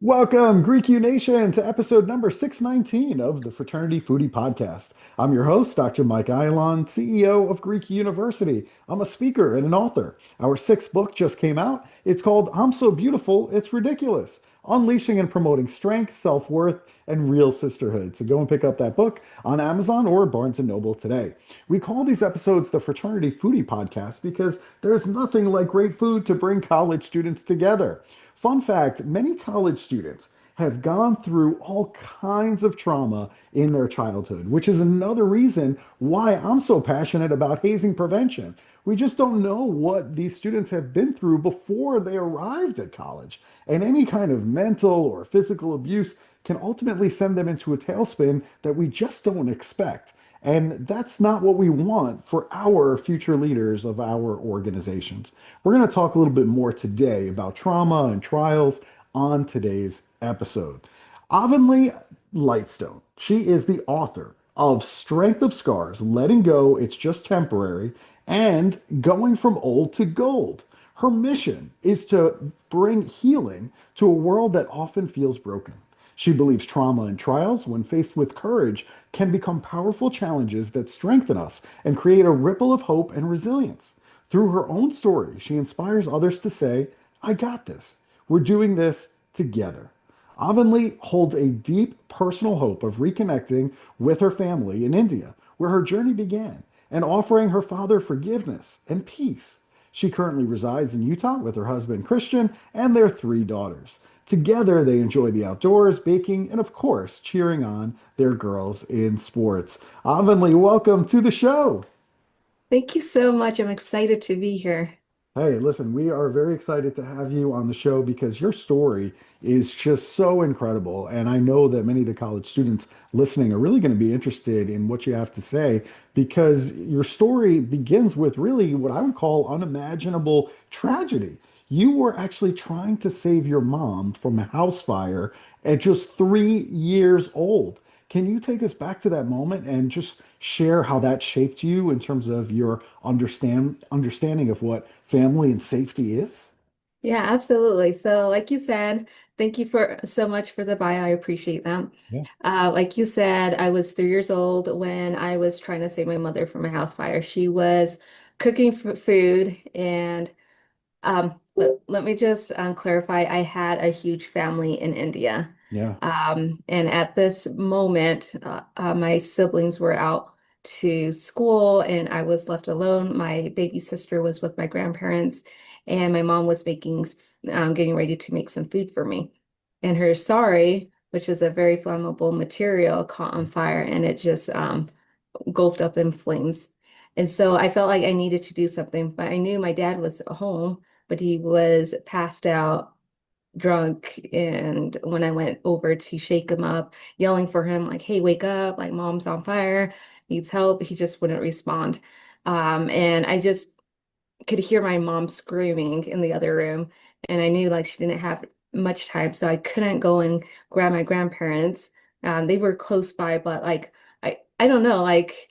Welcome, Greek U Nation, to episode number 619 of the Fraternity Foodie Podcast. I'm your host, Dr. Mike Ailon, CEO of Greek University. I'm a speaker and an author. Our sixth book just came out. It's called I'm So Beautiful, It's Ridiculous: Unleashing and Promoting Strength, Self-Worth, and Real Sisterhood. So go and pick up that book on Amazon or Barnes& Noble today. We call these episodes the Fraternity Foodie Podcast because there's nothing like great food to bring college students together. Fun fact, many college students have gone through all kinds of trauma in their childhood, which is another reason why I'm so passionate about hazing prevention. We just don't know what these students have been through before they arrived at college. And any kind of mental or physical abuse can ultimately send them into a tailspin that we just don't expect. And that's not what we want for our future leaders of our organizations. We're going to talk a little bit more today about trauma and trials on today's episode. Avonley Lightstone, she is the author of Strength of Scars, Letting Go, It's Just Temporary, and Going from Old to Gold. Her mission is to bring healing to a world that often feels broken. She believes trauma and trials, when faced with courage, can become powerful challenges that strengthen us and create a ripple of hope and resilience. Through her own story, she inspires others to say, I got this. We're doing this together. Avonlea holds a deep personal hope of reconnecting with her family in India, where her journey began, and offering her father forgiveness and peace. She currently resides in Utah with her husband Christian and their three daughters. Together, they enjoy the outdoors, baking, and of course, cheering on their girls in sports. Avonlea, welcome to the show. Thank you so much. I'm excited to be here. Hey, listen, we are very excited to have you on the show because your story is just so incredible. And I know that many of the college students listening are really going to be interested in what you have to say because your story begins with really what I would call unimaginable tragedy. You were actually trying to save your mom from a house fire at just 3 years old. Can you take us back to that moment and just share how that shaped you in terms of your understanding of what family and safety is? Yeah, absolutely. So, like you said, thank you for so much for the bio. I appreciate that. Yeah. Like you said, I was 3 years old when I was trying to save my mother from a house fire. She was cooking food, and let me just clarify. I had a huge family in India, Yeah. and at this moment, my siblings were out to school, and I was left alone. My baby sister was with my grandparents, and my mom was getting ready to make some food for me. And her sari, which is a very flammable material, caught on fire, and it just engulfed up in flames. And so I felt like I needed to do something, but I knew my dad was home, but he was passed out, drunk. And when I went over to shake him up, yelling for him, like, hey, wake up, like mom's on fire, needs help, he just wouldn't respond. And I just could hear my mom screaming in the other room. And I knew like she didn't have much time, so I couldn't go and grab my grandparents. They were close by, but like I don't know, like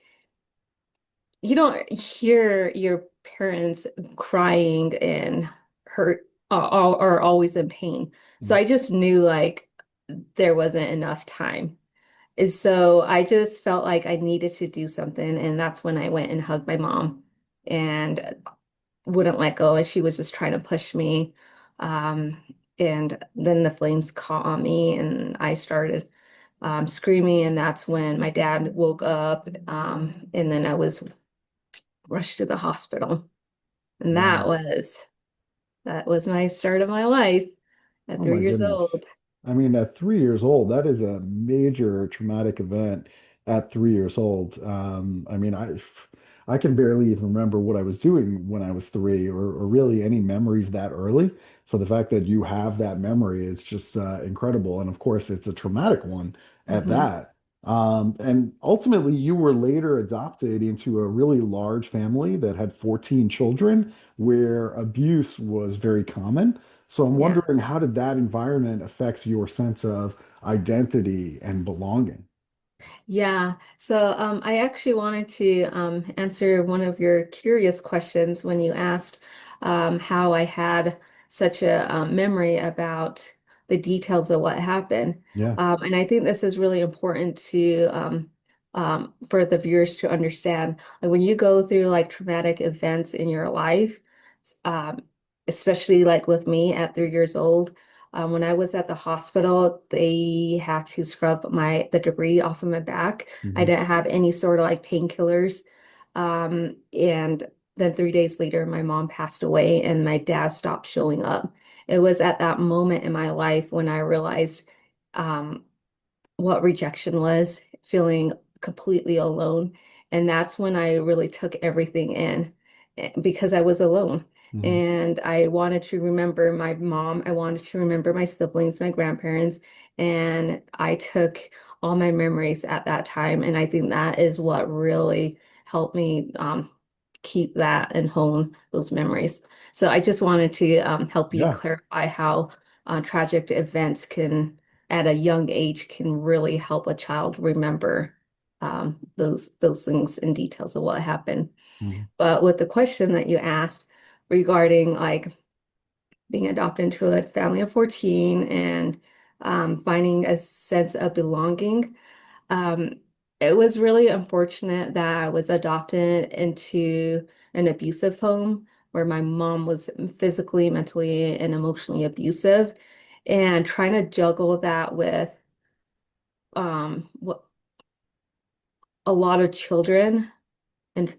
you don't hear your parents crying and hurt or always in pain. So Mm. I just knew like there wasn't enough time. And so I just felt like I needed to do something. And that's when I went and hugged my mom and wouldn't let go. And she was just trying to push me. Um, and then the flames caught on me and I started screaming. And that's when my dad woke up. And then I was rushed to the hospital. And Wow. that was my start of my life at Oh three my years goodness. old. I mean, at 3 years old, that is a major traumatic event at 3 years old. I mean, I can barely even remember what I was doing when I was three or really any memories that early. So the fact that you have that memory is just incredible. And of course, it's a traumatic one at Mhm. that. And ultimately, you were later adopted into a really large family that had 14 children where abuse was very common. So I'm Yeah. wondering, how did that environment affect your sense of identity and belonging. Yeah, so I actually wanted to answer one of your curious questions when you asked how I had such a memory about the details of what happened. Yeah. And I think this is really important to for the viewers to understand. Like when you go through like traumatic events in your life, um, especially like with me at 3 years old. When I was at the hospital, they had to scrub the debris off of my back. I Mhm. didn't have any sort of like painkillers. And then 3 days later, my mom passed away and my dad stopped showing up. It was at that moment in my life when I realized um, what rejection was, feeling completely alone. And that's when I really took everything in because I was alone. Mhm. And I wanted to remember my mom. I wanted to remember my siblings, my grandparents. And I took all my memories at that time. And I think that is what really helped me keep that and hone those memories. So I just wanted to help you Yeah. clarify how tragic events can at a young age can really help a child remember those things and details of what happened. Mhm. But with the question that you asked regarding like being adopted into a family of 14 and finding a sense of belonging, um, it was really unfortunate that I was adopted into an abusive home where my mom was physically, mentally, and emotionally abusive. And trying to juggle that with what a lot of children, and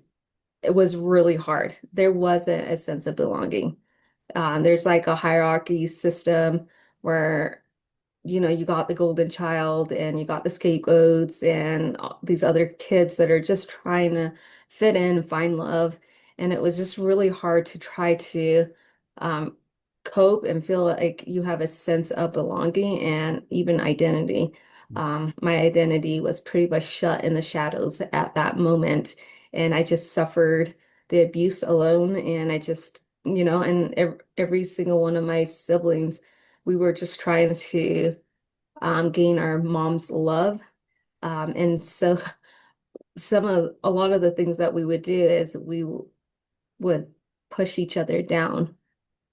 it was really hard. There wasn't a sense of belonging. There's like a hierarchy system where you got the golden child and you got the scapegoats and these other kids that are just trying to fit in and find love. And it was just really hard to try to um, cope and feel like you have a sense of belonging and even identity. My identity was pretty much shut in the shadows at that moment. And I just suffered the abuse alone. And I just, and every single one of my siblings, we were just trying to gain our mom's love. And so a lot of the things that we would do is would push each other down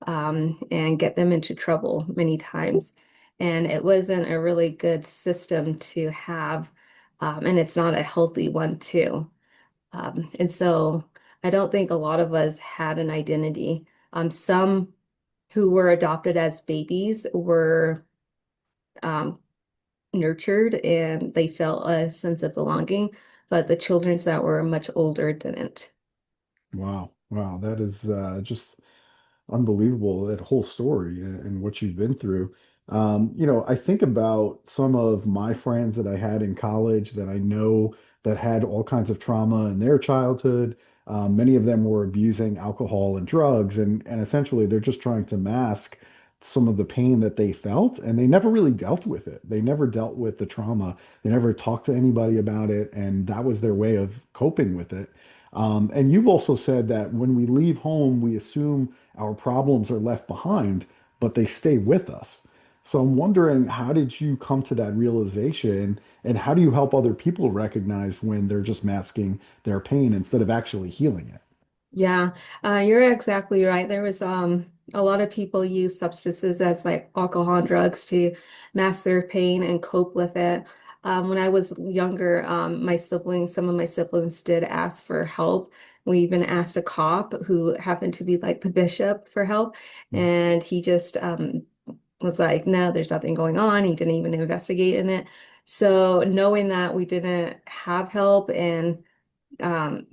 and get them into trouble many times. And it wasn't a really good system to have, and it's not a healthy one too. And so I don't think a lot of us had an identity. Some who were adopted as babies were um, nurtured and they felt a sense of belonging, but the children that were much older didn't. Wow. Wow. That is just unbelievable, that whole story and what you've been through. I think about some of my friends that I had in college that I know that had all kinds of trauma in their childhood. Many of them were abusing alcohol and drugs, and essentially they're just trying to mask some of the pain that they felt, and they never really dealt with it. They never dealt with the trauma. They never talked to anybody about it, and that was their way of coping with it. And you've also said that when we leave home, we assume our problems are left behind, but they stay with us. So I'm wondering, how did you come to that realization, and how do you help other people recognize when they're just masking their pain instead of actually healing it? Yeah, you're exactly right. There was a lot of people use substances as like alcohol and drugs to mask their pain and cope with it. When I was younger, some of my siblings did ask for help. We even asked a cop who happened to be like the bishop for help, Mm. and he just was like, no, there's nothing going on. He didn't even investigate in it. So knowing that we didn't have help and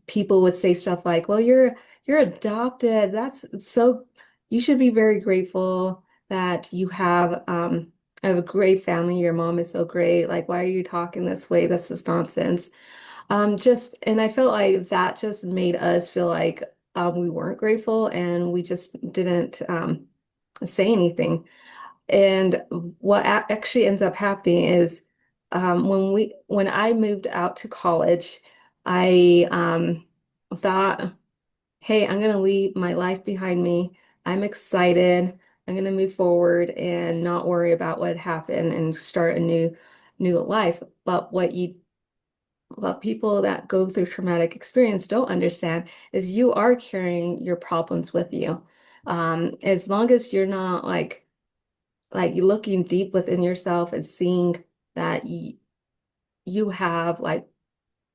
people would say stuff like, well, you're adopted. That's so you should be very grateful that you have a great family. Your mom is so great. Like, why are you talking this way? This is nonsense. Just and I felt like that just made us feel like we weren't grateful and we just didn't say anything. And what actually ends up happening is when I moved out to college, I thought, hey, I'm gonna leave my life behind me. I'm excited. I'm going to move forward and not worry about what happened and start a new life. But what people that go through traumatic experience don't understand is you are carrying your problems with you. As long as you're not like you looking deep within yourself and seeing that you have like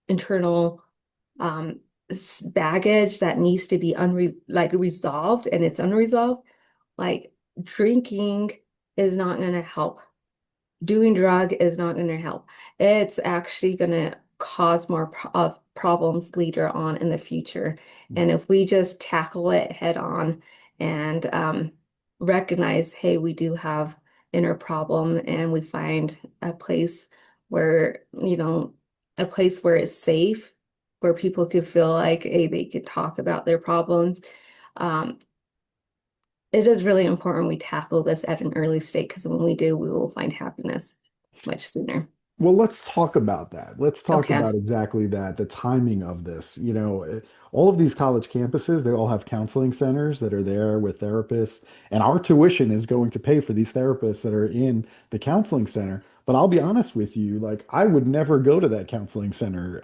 internal baggage that needs to be resolved and it's unresolved, like drinking is not going to help. Doing drug is not going to help. It's actually going to cause more of problems later on in the future. And if we just tackle it head on and recognize, hey, we do have inner problem, and we find a place where, a place where it's safe, where people could feel like, hey, they could talk about their problems. Um, it is really important we tackle this at an early state because when we do, we will find happiness much sooner. Well, let's talk about that. Let's talk Okay. about exactly that, the timing of this. All of these college campuses, they all have counseling centers that are there with therapists, and our tuition is going to pay for these therapists that are in the counseling center. But I'll be honest with you, like I would never go to that counseling center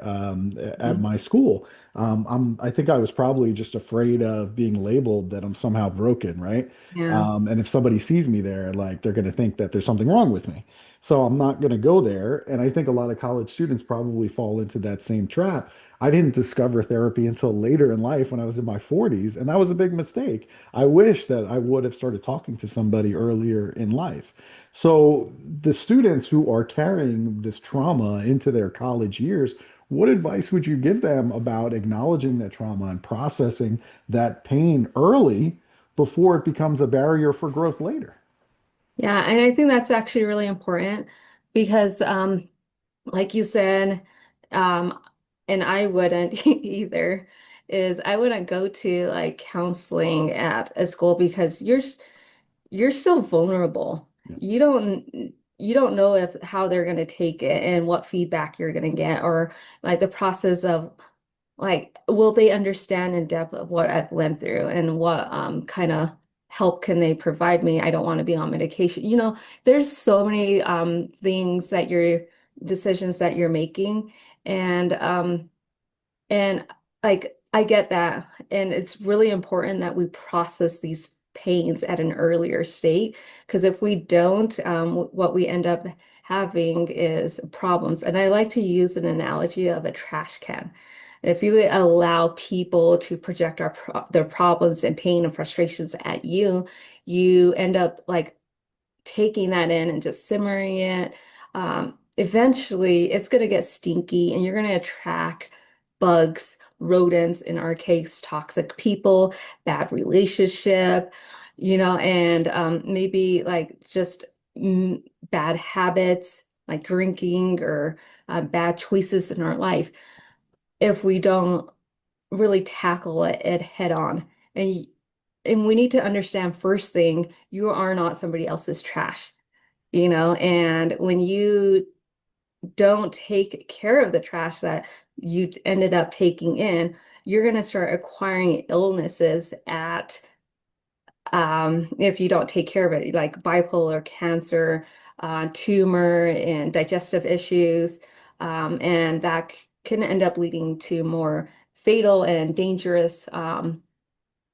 at Mhm. my school. I think I was probably just afraid of being labeled that I'm somehow broken, right? Yeah. And if somebody sees me there, like they're going to think that there's something wrong with me. So I'm not going to go there. And I think a lot of college students probably fall into that same trap. I didn't discover therapy until later in life when I was in my 40s, and that was a big mistake. I wish that I would have started talking to somebody earlier in life. So the students who are carrying this trauma into their college years, what advice would you give them about acknowledging that trauma and processing that pain early before it becomes a barrier for growth later? Yeah, and I think that's actually really important because like you said, um, and I wouldn't either, is I wouldn't go to like counseling at a school because you're still vulnerable. Yeah. You don't know if how they're going to take it and what feedback you're going to get or like the process of like will they understand in depth of what I've went through and what kind of help can they provide me? I don't want to be on medication. There's so many things that your decisions that you're making and and like I get that. And it's really important that we process these pains at an earlier state because if we don't, what we end up having is problems. And I like to use an analogy of a trash can. If you allow people to project their problems and pain and frustrations at you, you end up like taking that in and just simmering it. Eventually, it's going to get stinky and you're going to attract bugs, rodents, in our case, toxic people, bad relationship, and maybe like just bad habits like drinking or bad choices in our life if we don't really tackle it head on. And and we need to understand first thing, you are not somebody else's trash, and when you don't take care of the trash that you ended up taking in, you're going to start acquiring illnesses at if you don't take care of it, like bipolar, cancer, tumor, and digestive issues. And that can end up leading to more fatal and dangerous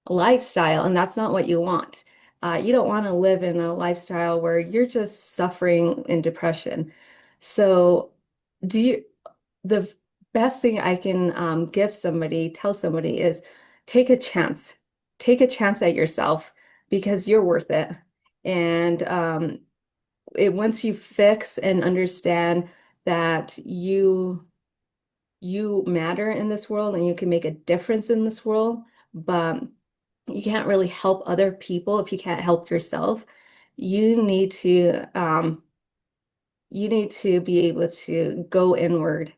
lifestyle, and that's not what you want. You don't want to live in a lifestyle where you're just suffering in depression. So, do you, the best thing I can tell somebody is take a chance. Take a chance at yourself because you're worth it. And once you fix and understand that you matter in this world and you can make a difference in this world, but you can't really help other people if you can't help yourself. You need to you need to be able to go inward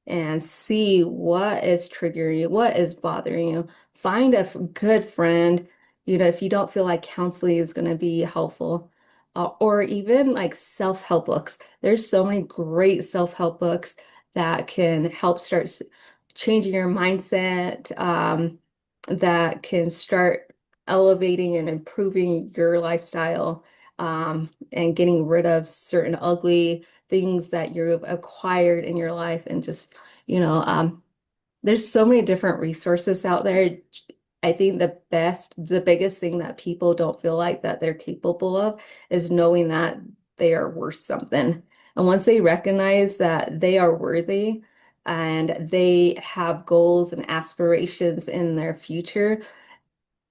and see what is triggering you, what is bothering you. Find a good friend, if you don't feel like counseling is going to be helpful, or even like self-help books. There's so many great self-help books that can help start changing your mindset, that can start. elevating and improving your lifestyle, and getting rid of certain ugly things that you've acquired in your life and just, you know, there's so many different resources out there. I think the biggest thing that people don't feel like that they're capable of is knowing that they are worth something. And once they recognize that they are worthy and they have goals and aspirations in their future,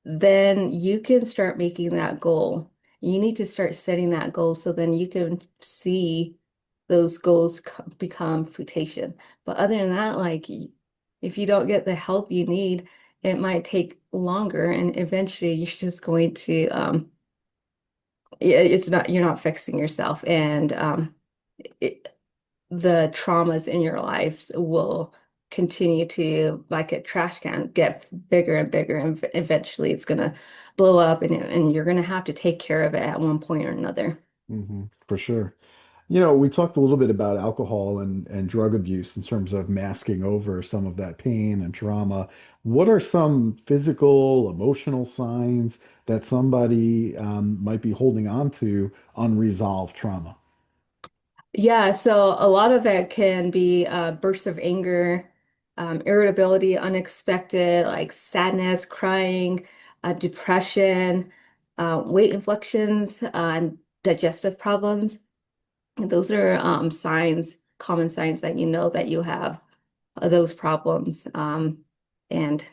then you can start making that goal. You need to start setting that goal so then you can see those goals become fruition. But other than that, like if you don't get the help you need, it might take longer and eventually you're just going to it's not you're not fixing yourself and it, the traumas in your lives will continue to, like a trash can, get bigger and bigger, and eventually it's going to blow up, and you're going to have to take care of it at one point or another. For sure. We talked a little bit about alcohol and drug abuse in terms of masking over some of that pain and trauma. What are some physical, emotional signs that somebody might be holding on to unresolved trauma? Yeah, so a lot of it can be bursts of anger, irritability, unexpected, like sadness, crying, depression, weight inflections, digestive problems. Those are signs, common signs that you know that you have those problems, and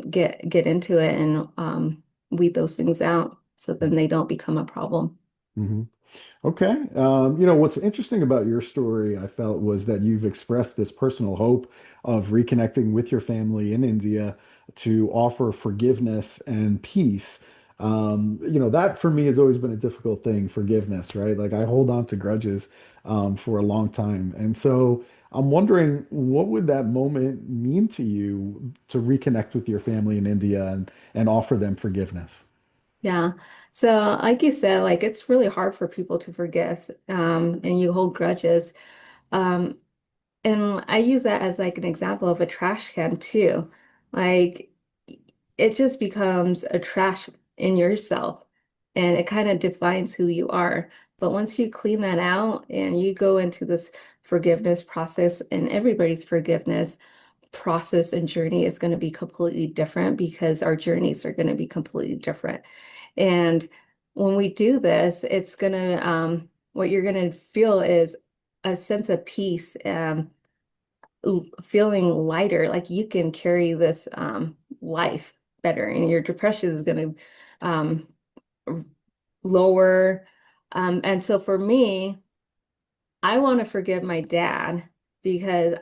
get into it and weed those things out so then they don't become a problem. Mhm. Okay. What's interesting about your story, I felt, was that you've expressed this personal hope of reconnecting with your family in India to offer forgiveness and peace. That for me has always been a difficult thing, forgiveness, right? Like I hold on to grudges for a long time. And so I'm wondering, what would that moment mean to you to reconnect with your family in India and offer them forgiveness? Yeah. So like you said, like it's really hard for people to forgive, and you hold grudges. Um, and I use that as like an example of a trash can too. Like it just becomes a trash in yourself and it kind of defines who you are. But once you clean that out and you go into this forgiveness process, and everybody's forgiveness process and journey is going to be completely different because our journeys are going to be completely different. And when we do this, it's going to, what you're going to feel is a sense of peace, feeling lighter, like you can carry this life better, and your depression is going to lower. And so for me, I want to forgive my dad because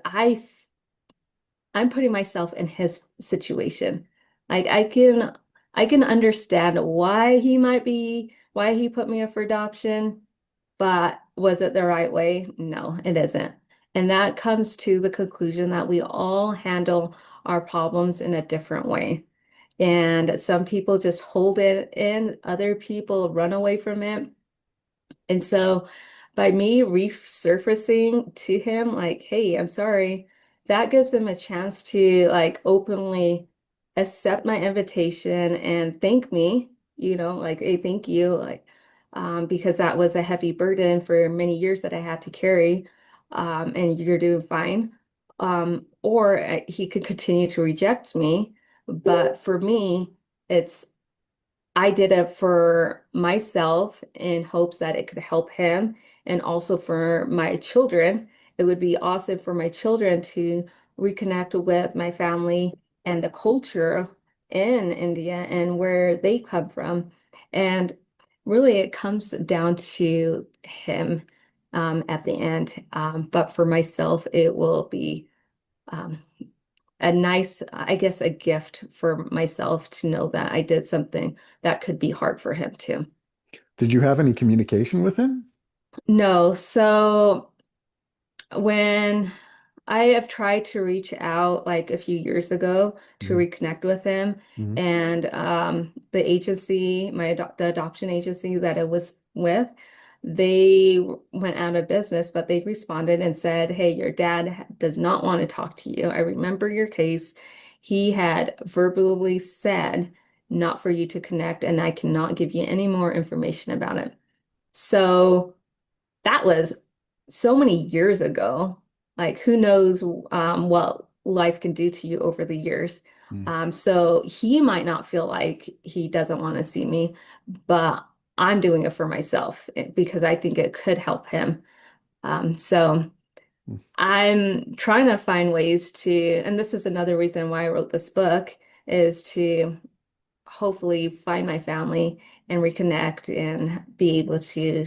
I'm putting myself in his situation. Like I can understand why he put me up for adoption, but was it the right way? No, it isn't. And that comes to the conclusion that we all handle our problems in a different way. And some people just hold it in, other people run away from it. And so by me resurfacing to him, like, hey, I'm sorry, that gives him a chance to like openly accept my invitation and thank me, like, hey, thank you, like, because that was a heavy burden for many years that I had to carry, and you're doing fine. Or he could continue to reject me. But for me, it's I did it for myself in hopes that it could help him and also for my children. It would be awesome for my children to reconnect with my family and the culture in India and where they come from. And really, it comes down to him at the end. But for myself, it will be um, a nice, I guess, a gift for myself to know that I did something that could be hard for him too. Did you have any communication with him? No, so when I have tried to reach out like a few years ago to Mhm. reconnect with him, Mhm. and the agency, the adoption agency that I was with, they went out of business, but they responded and said, "Hey, your dad does not want to talk to you. I remember your case. He had verbally said." not for you to connect, and I cannot give you any more information about it. So that was so many years ago. Like, who knows what life can do to you over the years. Mm. So he might not feel like he doesn't want to see me, but I'm doing it for myself because I think it could help him. So Mm. I'm trying to find ways to, and this is another reason why I wrote this book, is to hopefully find my family and reconnect and be able to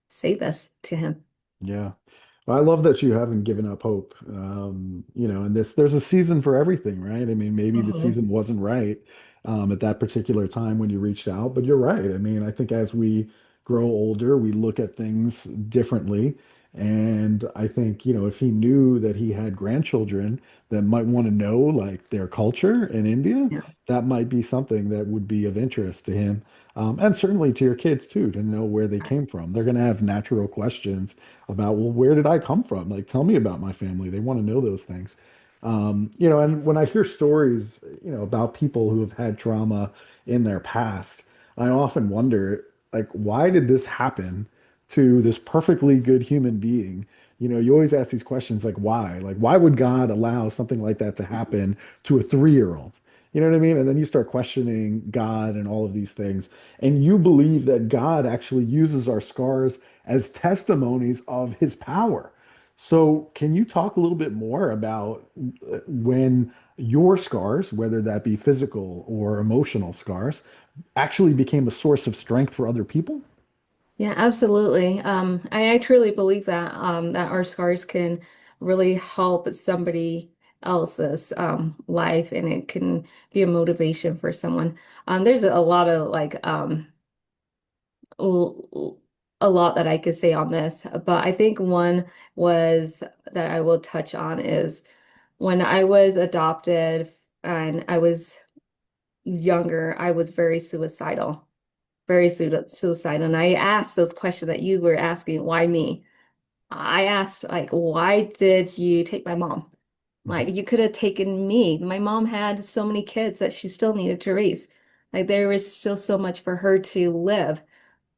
say this to him. Yeah. Well, I love that you haven't given up hope. And there's a season for everything, right? I mean, maybe the Mhm. season wasn't right at that particular time when you reached out, but you're right. I mean, I think as we grow older, we look at things differently. And I think, if he knew that he had grandchildren that might want to know like their culture in India, Yeah. that might be something that would be of interest to him. And certainly to your kids too, to know where they came from. They're going to have natural questions about, well, where did I come from? Like, tell me about my family. They want to know those things. And when I hear stories, about people who have had trauma in their past, I often wonder, like, why did this happen to this perfectly good human being? You always ask these questions like, why? Like, why would God allow something like that to happen to a 3-year-old? You know what I mean? And then you start questioning God and all of these things. And you believe that God actually uses our scars as testimonies of his power. So, can you talk a little bit more about when your scars, whether that be physical or emotional scars, actually became a source of strength for other people? Yeah, absolutely. I truly believe that that our scars can really help somebody else's life, and it can be a motivation for someone. There's a lot of l- a lot that I could say on this, but I think one was that I will touch on is when I was adopted and I was younger, I was very suicidal, very suicidal. And I asked those questions that you were asking, why me? I asked, like, why did you take my mom? Mhm. Like, you could have taken me. My mom had so many kids that she still needed to raise. Like, there was still so much for her to live.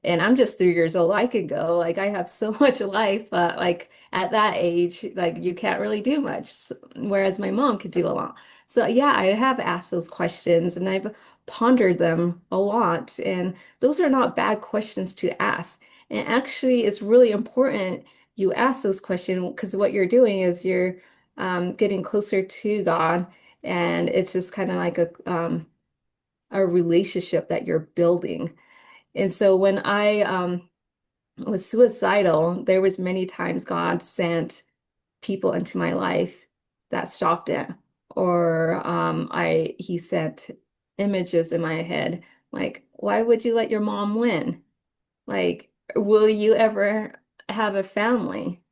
And I'm just 3 years old. I could go. Like, I have so much life, but like at that age, like you can't really do much. Whereas my mom could do a lot. So yeah, I have asked those questions and I've pondered them a lot. And those are not bad questions to ask. And actually, it's really important you ask those questions because what you're doing is you're getting closer to God. And it's just kind of like a relationship that you're building. And so when I was suicidal, there was many times God sent people into my life that stopped it. Or he sent images in my head like, why would you let your mom win? Like, will you ever have a family?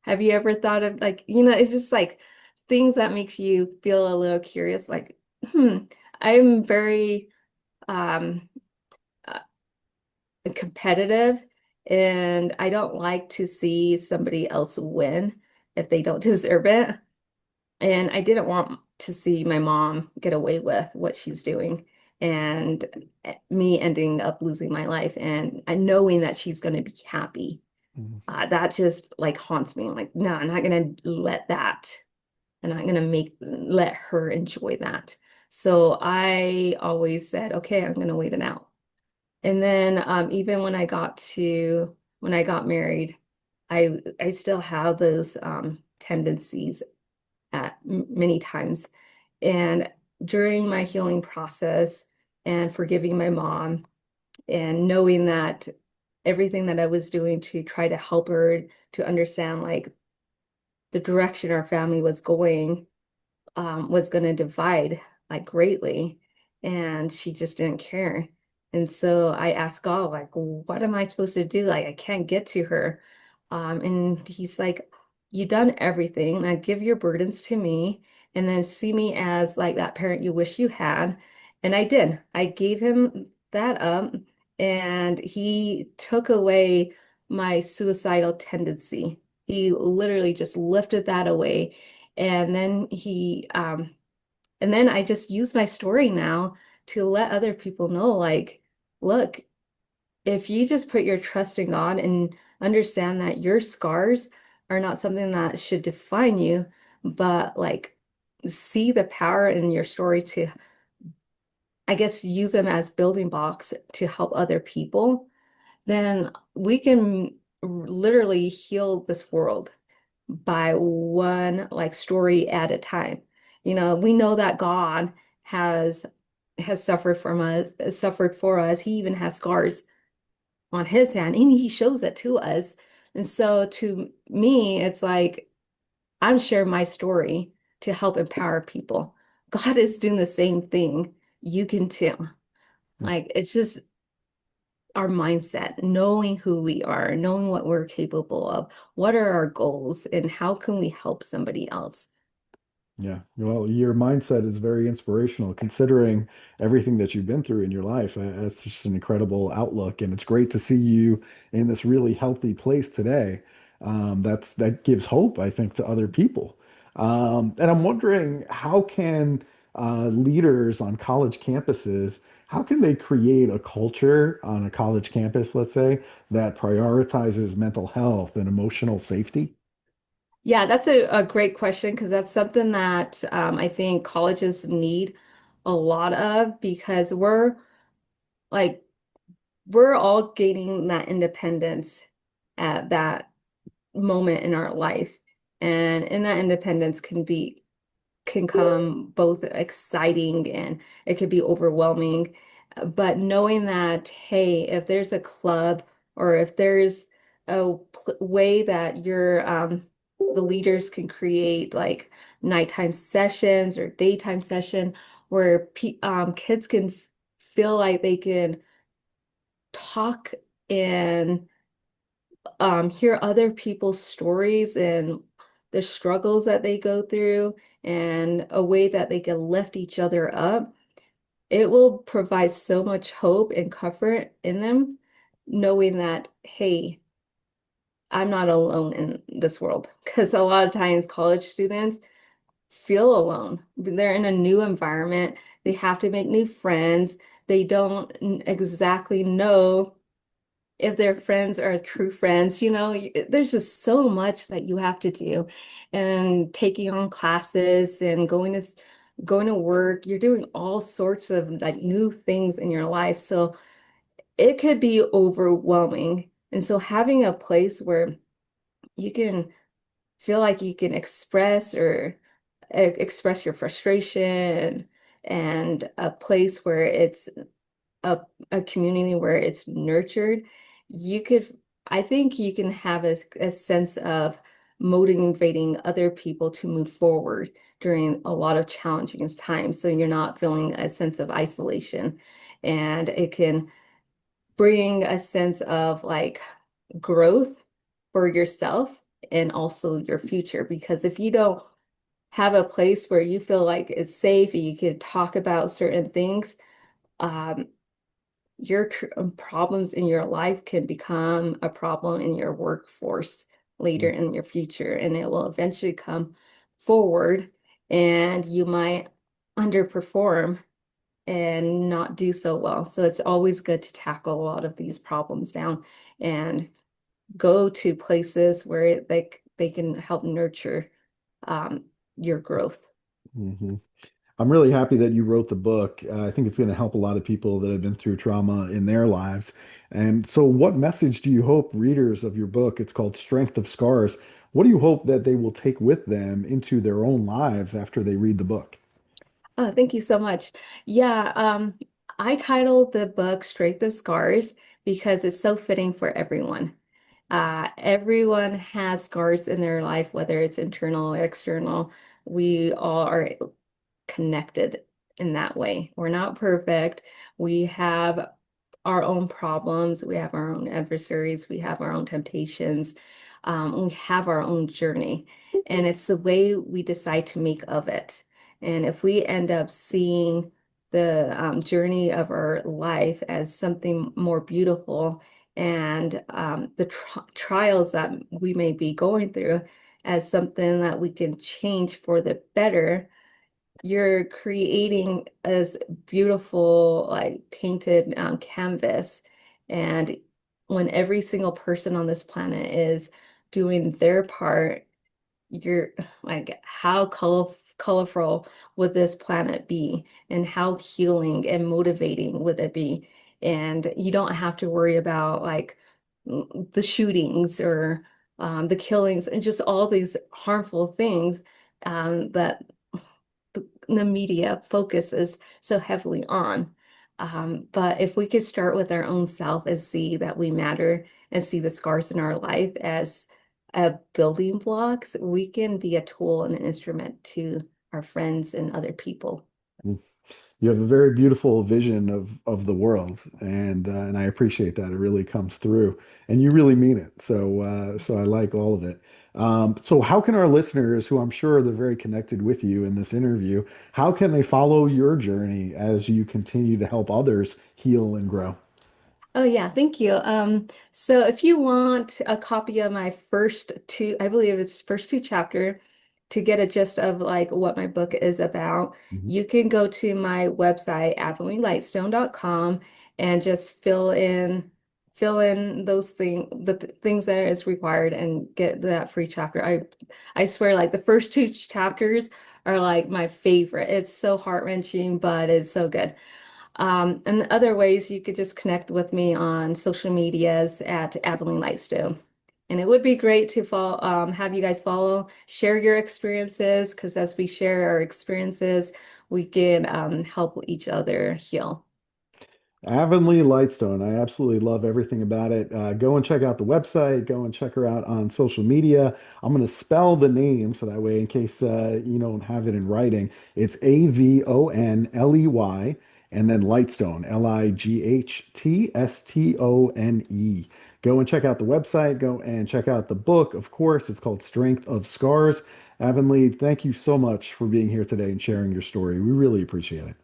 Have you ever thought of like, it's just like things that makes you feel a little curious, like, hmm, I'm very um competitive, and I don't like to see somebody else win if they don't deserve it. And I didn't want to see my mom get away with what she's doing and me ending up losing my life and knowing that she's going to be happy. Mhm. That just like haunts me. I'm like, no, I'm not going to let that. I'm not going to let her enjoy that. So I always said, okay, I'm going to wait it out. And then even when I got married, I still have those tendencies at many times. And during my healing process and forgiving my mom and knowing that everything that I was doing to try to help her to understand like the direction our family was going to divide like greatly, and she just didn't care. And so I asked God, like, what am I supposed to do? Like, I can't get to her. And he's like, you done everything. Now give your burdens to me and then see me as like that parent you wish you had. And I did. I gave him that up, and he took away my suicidal tendency. He literally just lifted that away. And then I just use my story now to let other people know, like, look, if you just put your trust in God and understand that your scars are not something that should define you, but like see the power in your story to, I guess, use them as building blocks to help other people, then we can literally heal this world by one like story at a time. We know that God has suffered from us, suffered for us. He even has scars on his hand, and he shows it to us. And so to me, it's like I'm sharing my story to help empower people. God is doing the same thing. You can too. Like it's just our mindset, knowing who we are, knowing what we're capable of, what are our goals, and how can we help somebody else? Yeah, well, your mindset is very inspirational considering everything that you've been through in your life. It's just an incredible outlook, and it's great to see you in this really healthy place today. That gives hope, I think, to other people. And I'm wondering, how can leaders on college campuses, how can they create a culture on a college campus, let's say, that prioritizes mental health and emotional safety? Yeah, that's a great question because that's something that I think colleges need a lot of because like we're all gaining that independence at that moment in our life. And in that independence can come both exciting and it could be overwhelming. But knowing that, hey, if there's a club or if there's a way that the leaders can create like nighttime sessions or daytime session where kids can feel like they can talk and hear other people's stories and the struggles that they go through and a way that they can lift each other up, it will provide so much hope and comfort in them, knowing that, hey, I'm not alone in this world. Because a lot of times college students feel alone. They're in a new environment. They have to make new friends. They don't exactly know if their friends are true friends, there's just so much that you have to do. And taking on classes and going to work, you're doing all sorts of like new things in your life. So it could be overwhelming. And so having a place where you can feel like you can express or express your frustration and a place where it's a community where it's nurtured, you could, I think you can have a sense of motivating other people to move forward during a lot of challenging times. So you're not feeling a sense of isolation. And it can bring a sense of like growth for yourself and also your future. Because if you don't have a place where you feel like it's safe and you can talk about certain things, um, your problems in your life can become a problem in your workforce later in your future, and it will eventually come forward, and you might underperform and not do so well. So it's always good to tackle a lot of these problems down and go to places where they can help nurture um, your growth. Mhm. I'm really happy that you wrote the book. I think it's going to help a lot of people that have been through trauma in their lives. And so, what message do you hope readers of your book, it's called Strength of Scars, what do you hope that they will take with them into their own lives after they read the book? Oh, thank you so much. Yeah, I titled the book Strength of Scars because it's so fitting for everyone. Everyone has scars in their life, whether it's internal or external. We all are connected in that way. We're not perfect. We have our own problems, we have our own adversaries, we have our own temptations, we have our own journey. And it's the way we decide to make of it. And if we end up seeing the journey of our life as something more beautiful and the trials that we may be going through as something that we can change for the better, you're creating this beautiful, like painted canvas. And when every single person on this planet is doing their part, you're like, how colorful would this planet be? And how healing and motivating would it be? And you don't have to worry about like the shootings or the killings and just all these harmful things that the media focuses so heavily on. But if we could start with our own self and see that we matter and see the scars in our life as building blocks, we can be a tool and an instrument to our friends and other people. You have a very beautiful vision of the world, and I appreciate that. It really comes through, and you really mean it. So I like all of it. So how can our listeners, who I'm sure they're very connected with you in this interview, how can they follow your journey as you continue to help others heal and grow? Oh yeah, thank you. So if you want a copy of my first two, I believe it's first two chapter to get a gist of like what my book is about, Mhm. you can go to my website, avonleylightstone.com, and just fill in those things that is required and get that free chapter. I swear like the first two chapters are like my favorite. It's so heart-wrenching, but it's so good. And the other ways you could just connect with me on social medias at Avonley Lightstone. And it would be great to follow, have you guys follow, share your experiences, because as we share our experiences, we can help each other heal. Avonlea Lightstone. I absolutely love everything about it. Go and check out the website. Go and check her out on social media. I'm going to spell the name so that way, in case you don't have it in writing, it's Avonley and then Lightstone, Lightstone. Go and check out the website. Go and check out the book. Of course, it's called Strength of Scars. Avonlea, thank you so much for being here today and sharing your story. We really appreciate it.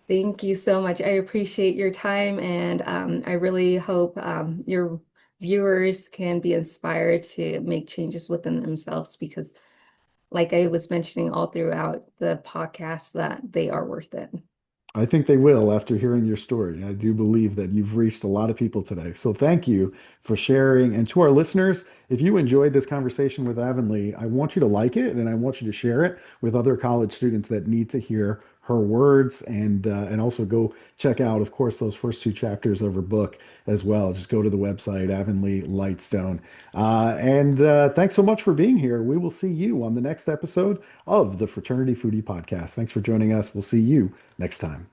Thank you so much. I appreciate your time, and I really hope your viewers can be inspired to make changes within themselves because, like I was mentioning all throughout the podcast, that they are worth it. I think they will after hearing your story. I do believe that you've reached a lot of people today. So thank you for sharing. And to our listeners, if you enjoyed this conversation with Avonlea, I want you to like it and I want you to share it with other college students that need to hear her words and also go check out, of course, those first two chapters of her book as well. Just go to the website, Avonlea Lightstone. And thanks so much for being here. We will see you on the next episode of the Fraternity Foodie Podcast. Thanks for joining us. We'll see you next time.